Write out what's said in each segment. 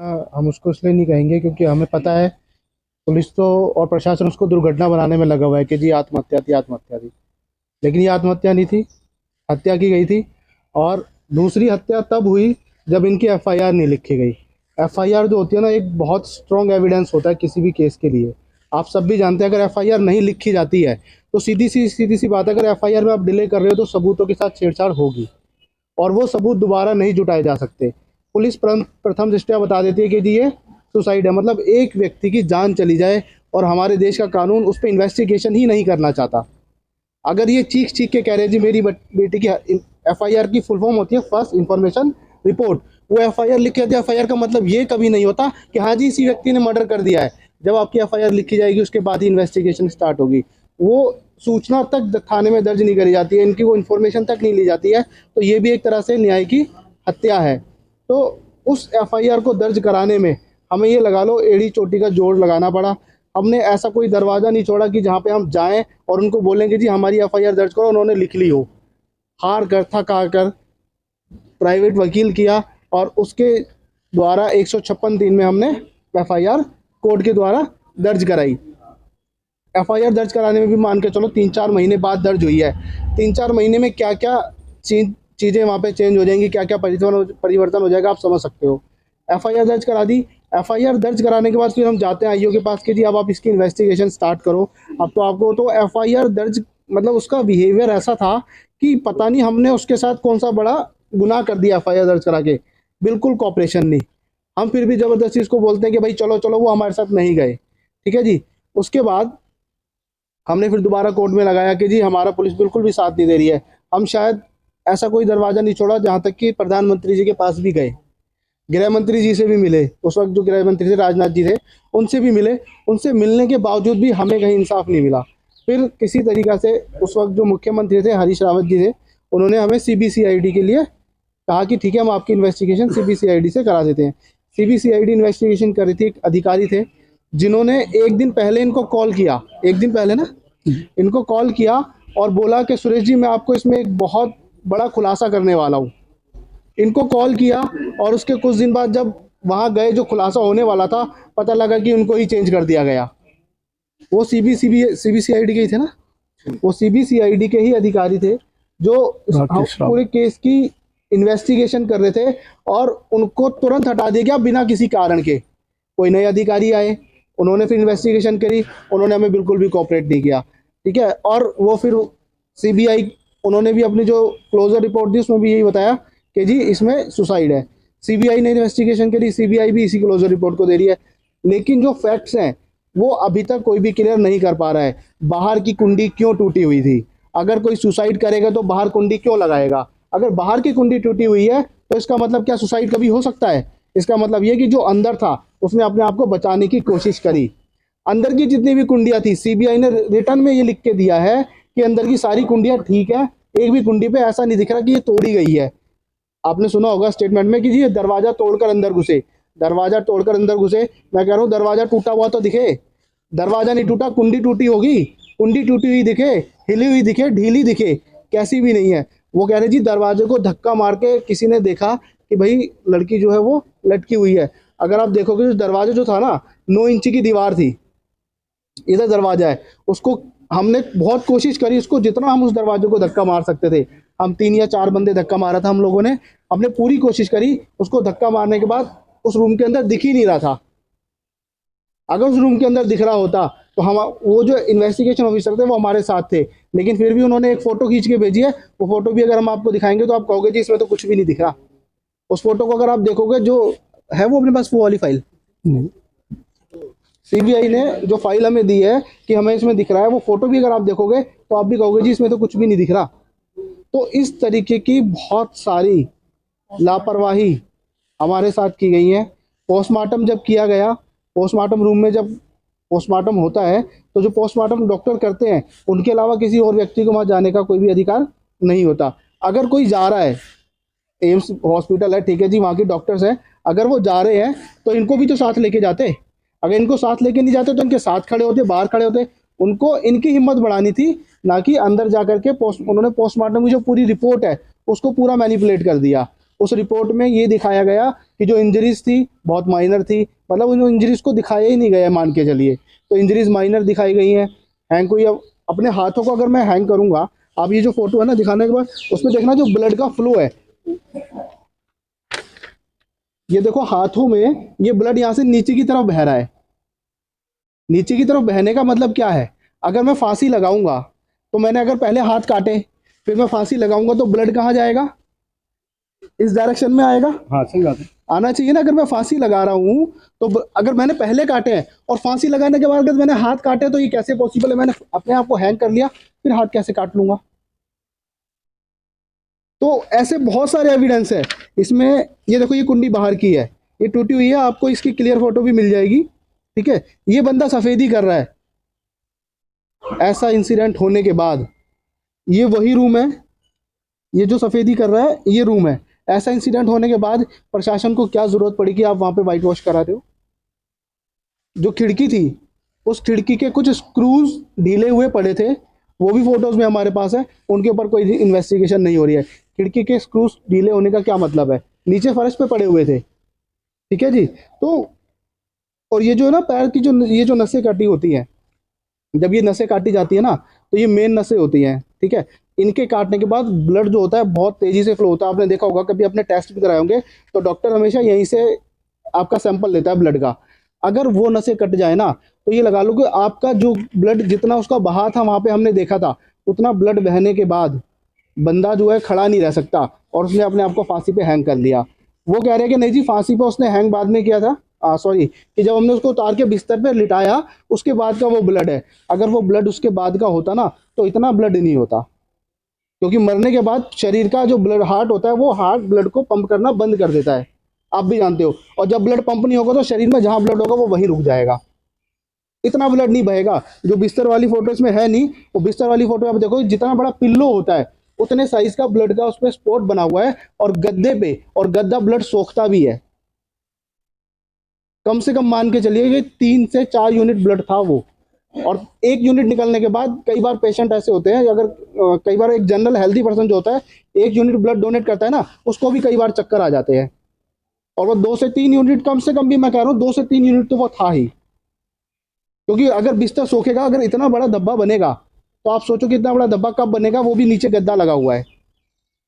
हम उसको इसलिए नहीं कहेंगे क्योंकि हमें पता है पुलिस तो और प्रशासन उसको दुर्घटना बनाने में लगा हुआ है कि जी आत्महत्या थी, आत्महत्या थी। लेकिन ये आत्महत्या नहीं थी, हत्या की गई थी। और दूसरी हत्या तब हुई जब इनकी एफआईआर नहीं लिखी गई। एफआईआर जो होती है ना, एक बहुत स्ट्रॉन्ग एविडेंस होता है किसी भी केस के लिए। आप सब भी जानते हैं अगर एफआईआर नहीं लिखी जाती है तो सीधी सी बात है, अगर एफआईआर में आप डिले कर रहे हो तो सबूतों के साथ छेड़छाड़ होगी और वो सबूत दोबारा नहीं जुटाए जा सकते। पुलिस प्रथम दृष्टया बता देती है कि जी ये सुसाइड है, मतलब एक व्यक्ति की जान चली जाए और हमारे देश का कानून उस पर इन्वेस्टिगेशन ही नहीं करना चाहता। अगर ये चीख चीख के कह रहे हैं जी मेरी बेटी की एफआईआर की फुल फॉर्म होती है फर्स्ट इंफॉर्मेशन रिपोर्ट, वो एफआईआर लिख के आती है। एफआईआर का मतलब ये कभी नहीं होता कि हाँ जी इसी व्यक्ति ने मर्डर कर दिया है। जब आपकी एफआईआर लिखी जाएगी उसके बाद ही इन्वेस्टिगेशन स्टार्ट होगी। वो सूचना तक थाने में दर्ज नहीं करी जाती है, इनकी वो इन्फॉर्मेशन तक नहीं ली जाती है, तो ये भी एक तरह से न्याय की हत्या है। तो उस एफआईआर को दर्ज कराने में हमें ये लगा लो एड़ी चोटी का जोड़ लगाना पड़ा। हमने ऐसा कोई दरवाज़ा नहीं छोड़ा कि जहाँ पे हम जाएं और उनको बोलेंगे जी हमारी एफआईआर दर्ज करो, उन्होंने लिख ली हो। हार कर थक कर प्राइवेट वकील किया और उसके द्वारा 156(3) में हमने एफआईआर कोर्ट के द्वारा दर्ज कराई। एफआईआर दर्ज कराने में भी मान के चलो 3-4 महीने बाद दर्ज हुई है। 3-4 महीने में क्या क्या चीज़ें वहाँ पे चेंज हो जाएंगी, क्या क्या परिवर्तन हो जाएगा, आप समझ सकते हो। एफआईआर दर्ज करा दी। एफआईआर दर्ज कराने के बाद फिर हम जाते हैं आईओ के पास कि जी अब आप इसकी इन्वेस्टिगेशन स्टार्ट करो। अब तो आपको तो एफआईआर दर्ज मतलब उसका बिहेवियर ऐसा था कि पता नहीं हमने उसके साथ कौन सा बड़ा गुनाह कर दिया एफआईआर दर्ज करा के। बिल्कुल कॉपरेशन नहीं। हम फिर भी ज़बरदस्ती इसको बोलते हैं कि भाई चलो चलो, वो हमारे साथ नहीं गए। ठीक है जी। उसके बाद हमने फिर दोबारा कोर्ट में लगाया कि जी हमारा पुलिस बिल्कुल भी साथ नहीं दे रही है। हम शायद ऐसा कोई दरवाज़ा नहीं छोड़ा, जहाँ तक कि प्रधानमंत्री जी के पास भी गए, गृह मंत्री जी से भी मिले। उस वक्त जो गृह मंत्री थे राजनाथ जी थे, उनसे भी मिले। उनसे मिलने के बावजूद भी हमें कहीं इंसाफ नहीं मिला। फिर किसी तरीक़ा से उस वक्त जो मुख्यमंत्री थे हरीश रावत जी थे, उन्होंने हमें सीबीसीआईडी के लिए कहा कि ठीक है हम आपकी इन्वेस्टिगेशन सीबीसीआईडी से करा देते हैं। सीबीसीआईडी इन्वेस्टिगेशन कर रही थी। एक अधिकारी थे जिन्होंने एक दिन पहले इनको कॉल किया, एक दिन पहले ना इनको कॉल किया और बोला कि सुरेश जी मैं आपको इसमें एक बहुत बड़ा खुलासा करने वाला हूँ। इनको कॉल किया और उसके कुछ दिन बाद जब वहाँ गए, जो खुलासा होने वाला था, पता लगा कि उनको ही चेंज कर दिया गया। वो सीबीसीआईडी के ही थे ना, वो सीबीसीआईडी के ही अधिकारी थे जो पूरे केस की इन्वेस्टिगेशन कर रहे थे और उनको तुरंत हटा दिया गया बिना किसी कारण के। कोई नए अधिकारी आए, उन्होंने फिर इन्वेस्टिगेशन करी, उन्होंने हमें बिल्कुल भी कोऑपरेट नहीं किया। ठीक है। और वो फिर सीबीआई उन्होंने भी अपनी जो क्लोजर रिपोर्ट दी उसमें भी यही बताया कि जी इसमें सुसाइड है। सीबीआई ने इन्वेस्टिगेशन करी, सीबीआई भी इसी क्लोजर रिपोर्ट को दे रही है। लेकिन जो फैक्ट्स हैं वो अभी तक कोई भी क्लियर नहीं कर पा रहा है। बाहर की कुंडी क्यों टूटी हुई थी? अगर कोई सुसाइड करेगा तो बाहर कुंडी क्यों लगाएगा? अगर बाहर की कुंडी टूटी हुई है तो इसका मतलब क्या सुसाइड कभी हो सकता है? इसका मतलब ये कि जो अंदर था उसने अपने आप को बचाने की कोशिश करी। अंदर की जितनी भी कुंडियां थी, सीबीआई ने रिटर्न में ये लिख के दिया है कि अंदर की सारी कुंडियां ठीक है, एक भी कुंडी पे ऐसा नहीं दिख रहा कि ये तोड़ी गई है। आपने सुना होगा स्टेटमेंट में कि जी ये दरवाजा तोड़कर अंदर घुसे, दरवाजा तोड़कर अंदर घुसे। मैं कह रहा हूँ दरवाजा टूटा हुआ तो दिखे, दरवाजा नहीं टूटा, कुंडी टूटी होगी। कुंडी टूटी हुई दिखे, हिली हुई दिखे, ढीली दिखे, कैसी भी नहीं है। वो कह रहे जी दरवाजे को धक्का मार के किसी ने देखा कि भाई लड़की जो है वो लटकी हुई है। अगर आप देखोगे तो दरवाजा जो था ना 9 इंची की दीवार थी, इधर दरवाजा है, उसको हमने बहुत कोशिश करी, उसको जितना हम उस दरवाजे को धक्का मार सकते थे, हम 3 या 4 बंदे धक्का मारा था हम लोगों ने, हमने पूरी कोशिश करी। उसको धक्का मारने के बाद उस रूम के अंदर दिख ही नहीं रहा था। अगर उस रूम के अंदर दिख रहा होता तो हम वो जो इन्वेस्टिगेशन ऑफिसर थे वो हमारे साथ थे, लेकिन फिर भी उन्होंने एक फ़ोटो खींच के भेजी है। वो फ़ोटो भी अगर हम आपको दिखाएंगे तो आप कहोगे जी इसमें तो कुछ भी नहीं दिख रहा। उस फोटो को अगर आप देखोगे जो है वो अपने पास वो वाली फाइल सीबीआई ने जो फाइल हमें दी है कि हमें इसमें दिख रहा है, वो फोटो भी अगर आप देखोगे तो आप भी कहोगे जी इसमें तो कुछ भी नहीं दिख रहा। तो इस तरीके की बहुत सारी लापरवाही हमारे साथ की गई है। पोस्टमार्टम जब किया गया, पोस्टमार्टम रूम में जब पोस्टमार्टम होता है तो जो पोस्टमार्टम डॉक्टर करते हैं उनके अलावा किसी और व्यक्ति को वहाँ जाने का कोई भी अधिकार नहीं होता। अगर कोई जा रहा है, एम्स हॉस्पिटल है, ठीक है जी, वहाँ के डॉक्टर्स हैं, अगर वो जा रहे हैं तो इनको भी तो साथ लेके जाते। अगर इनको साथ लेके नहीं जाते तो इनके साथ खड़े होते, बाहर खड़े होते। उनको इनकी हिम्मत बढ़ानी थी, ना कि अंदर जा करके उन्होंने पोस्टमार्टम की जो पूरी रिपोर्ट है उसको पूरा मैनिपुलेट कर दिया। उस रिपोर्ट में ये दिखाया गया कि जो इंजरीज थी बहुत माइनर थी, मतलब उन इंजरीज को दिखाया ही नहीं गया मान के चलिए, तो इंजरीज माइनर दिखाई गई हैं। हैंग कोई, अब अपने हाथों को अगर मैं हैंग करूंगा, आप ये जो फोटो है ना दिखाने के बाद उसमें देखना जो ब्लड का फ्लो है, ये देखो हाथों में ये ब्लड यहाँ से नीचे की तरफ बह रहा है। नीचे की तरफ बहने का मतलब क्या है, अगर मैं फांसी लगाऊंगा तो मैंने अगर पहले हाथ काटे फिर मैं फांसी लगाऊंगा तो ब्लड कहाँ जाएगा, इस डायरेक्शन में आएगा। हाँ सही बात है। आना चाहिए ना। अगर मैं फांसी लगा रहा हूँ तो अगर मैंने पहले काटे हैं और फांसी लगाने के बाद अगर मैंने हाथ काटे तो ये कैसे पॉसिबल है, मैंने अपने आप को हैंग कर लिया फिर हाथ कैसे काट लूंगा। तो ऐसे बहुत सारे एविडेंस है इसमें। ये देखो ये कुंडी बाहर की है, ये टूटी हुई है, आपको इसकी क्लियर फोटो भी मिल जाएगी, ठीक है। ये बंदा सफेदी कर रहा है ऐसा इंसिडेंट होने के बाद, ये वही रूम है, ये जो सफेदी कर रहा है ये रूम है। ऐसा इंसिडेंट होने के बाद प्रशासन को क्या जरूरत पड़ी कि आप वहां पे वाइट वॉश करा रहे हो। जो खिड़की थी उस खिड़की के कुछ स्क्रूज ढीले हुए पड़े थे, वो भी फोटोज में हमारे पास है, उनके ऊपर कोई इन्वेस्टिगेशन नहीं हो रही है। खिड़की के स्क्रूज ढीले होने का क्या मतलब है, नीचे फर्श पे पड़े हुए थे, ठीक है जी। तो और ये जो है ना पैर की जो ये जो नसें काटी होती हैं, जब ये नसें काटी जाती है ना तो ये मेन नसें होती हैं, ठीक है। इनके काटने के बाद ब्लड जो होता है बहुत तेजी से फ्लो होता है। आपने देखा होगा, कभी अपने टेस्ट भी कराए होंगे तो डॉक्टर हमेशा यहीं से आपका सैंपल लेता है ब्लड का। अगर वो नसें कट जाए ना तो ये लगा लो कि आपका जो ब्लड जितना उसका बहा था वहां पे हमने देखा था, उतना ब्लड बहने के बाद बंदा जो है खड़ा नहीं रह सकता और उसने अपने आप को फांसी पे हैंग कर लिया। वो कह रहे हैं कि नहीं जी फांसी पे उसने हैंग बाद में किया था, सॉरी, कि जब हमने उसको उतार के बिस्तर पे लिटाया उसके बाद का वो ब्लड है। अगर वो ब्लड उसके बाद का होता ना तो इतना ब्लड नहीं होता, क्योंकि मरने के बाद शरीर का जो ब्लड हार्ट होता है वो हार्ट ब्लड को पंप करना बंद कर देता है, आप भी जानते हो। और जब ब्लड पंप नहीं होगा तो शरीर में जहां ब्लड होगा वो वहीं रुक जाएगा, इतना ब्लड नहीं बहेगा। जो बिस्तर वाली फोटो इसमें है नहीं, वो बिस्तर वाली फोटो आप देखो जितना बड़ा पिल्लो होता है उतने साइज का ब्लड का उसमें स्पॉट बना हुआ है, और गद्दे पे, और गद्दा ब्लड सोखता भी है। कम से कम मान के चलिए कि 3 से 4 यूनिट ब्लड था वो, और 1 यूनिट निकलने के बाद कई बार पेशेंट ऐसे होते हैं, अगर कई बार एक जनरल हेल्दी पर्सन जो होता है 1 यूनिट ब्लड डोनेट करता है ना, उसको भी कई बार चक्कर आ जाते हैं। और वो 2 से 3 यूनिट कम से कम भी मैं कह रहा हूँ 2 से 3 यूनिट तो वो था ही, क्योंकि अगर बिस्तर सोखेगा, अगर इतना बड़ा धब्बा बनेगा तो आप सोचो कि इतना बड़ा धब्बा कब बनेगा, वो भी नीचे गद्दा लगा हुआ है,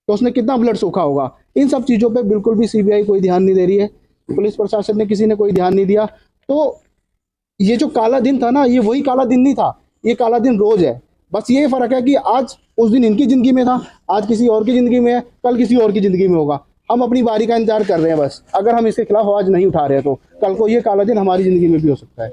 तो उसने कितना ब्लड सोखा होगा। इन सब चीज़ों पे बिल्कुल भी सीबीआई कोई ध्यान नहीं दे रही है, पुलिस प्रशासन ने किसी ने कोई ध्यान नहीं दिया। तो ये जो काला दिन था ना, ये वही काला दिन नहीं था, ये काला दिन रोज है। बस ये फर्क है कि आज उस दिन इनकी जिंदगी में था, आज किसी और की जिंदगी में है, कल किसी और की जिंदगी में होगा। हम अपनी बारी का इंतजार कर रहे हैं बस। अगर हम इसके खिलाफ आवाज नहीं उठा रहे तो कल को ये काला दिन हमारी जिंदगी में भी हो सकता है।